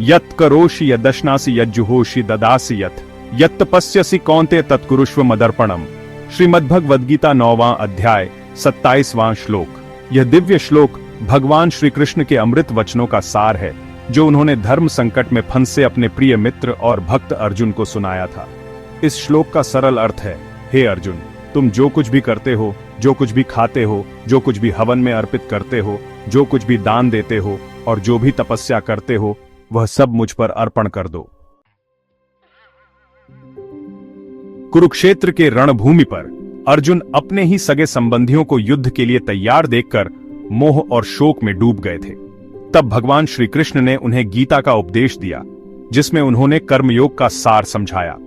यत् करोषि यदश्नासि यज्जुहोषि ददासि यत् तपस्यसि कौन्तेय तत्कुरुष्व मदर्पणम। श्रीमद्भगवद गीता 9वां अध्याय 27वां श्लोक। यह दिव्य श्लोक भगवान श्री कृष्ण के अमृत वचनों का सार है, जो उन्होंने धर्म संकट में फंसे अपने प्रिय मित्र और भक्त अर्जुन को सुनाया था। इस श्लोक का सरल अर्थ है, हे अर्जुन, तुम जो कुछ भी करते हो, जो कुछ भी खाते हो, जो कुछ भी हवन में अर्पित करते हो, जो कुछ भी दान देते हो और जो भी तपस्या करते हो, वह सब मुझ पर अर्पण कर दो। कुरुक्षेत्र के रणभूमि पर अर्जुन अपने ही सगे संबंधियों को युद्ध के लिए तैयार देखकर मोह और शोक में डूब गए थे। तब भगवान श्री कृष्ण ने उन्हें गीता का उपदेश दिया, जिसमें उन्होंने कर्मयोग का सार समझाया।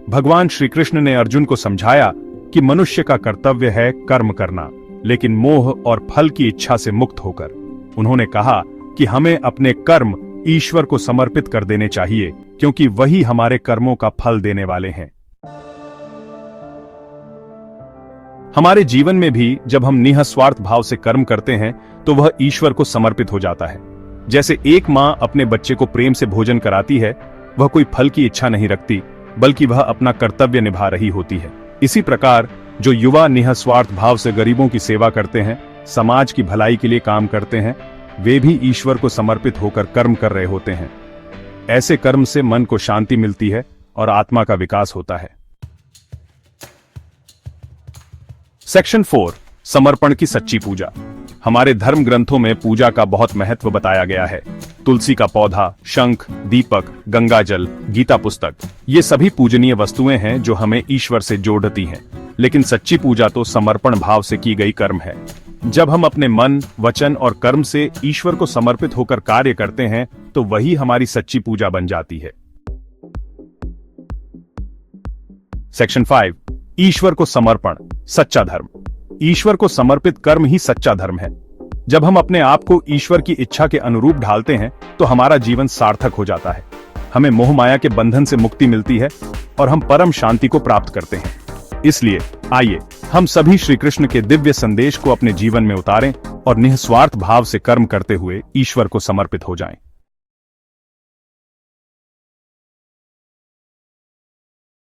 भगवान श्री कृष्ण ने अर्जुन को समझाया कि मनुष्य का कर्तव्य है कर्म करना, लेकिन मोह और फल की इच्छा से मुक्त होकर। उन्होंने कहा कि हमें अपने कर्म ईश्वर को समर्पित कर देने चाहिए, क्योंकि वही हमारे कर्मों का फल देने वाले हैं। हमारे जीवन में भी जब हम निःस्वार्थ भाव से कर्म करते हैं तो वह ईश्वर को समर्पित हो जाता है। जैसे एक मां अपने बच्चे को प्रेम से भोजन कराती है, वह कोई फल की इच्छा नहीं रखती, बल्कि वह अपना कर्तव्य निभा रही होती है। इसी प्रकार जो युवा निःस्वार्थ भाव से गरीबों की सेवा करते हैं, समाज की भलाई के लिए काम करते हैं, वे भी ईश्वर को समर्पित होकर कर्म कर रहे होते हैं। ऐसे कर्म से मन को शांति मिलती है और आत्मा का विकास होता है। सेक्शन 4, समर्पण की सच्ची पूजा। हमारे धर्म ग्रंथों में पूजा का बहुत महत्व बताया गया है। तुलसी का पौधा, शंख, दीपक, गंगा जल, गीता पुस्तक, ये सभी पूजनीय वस्तुएं हैं जो हमें ईश्वर से जोड़ती हैं। लेकिन सच्ची पूजा तो समर्पण भाव से की गई कर्म है। जब हम अपने मन, वचन और कर्म से ईश्वर को समर्पित होकर कार्य करते हैं, तो वही हमारी सच्ची पूजा बन जाती है। सेक्शन 5, ईश्वर को समर्पण, सच्चा धर्म। ईश्वर को समर्पित कर्म ही सच्चा धर्म है। जब हम अपने आप को ईश्वर की इच्छा के अनुरूप ढालते हैं, तो हमारा जीवन सार्थक हो जाता है। हमें मोह माया के बंधन से मुक्ति मिलती है और हम परम शांति को प्राप्त करते हैं। इसलिए आइए हम सभी श्री कृष्ण के दिव्य संदेश को अपने जीवन में उतारें और निःस्वार्थ भाव से कर्म करते हुए ईश्वर को समर्पित हो जाएं।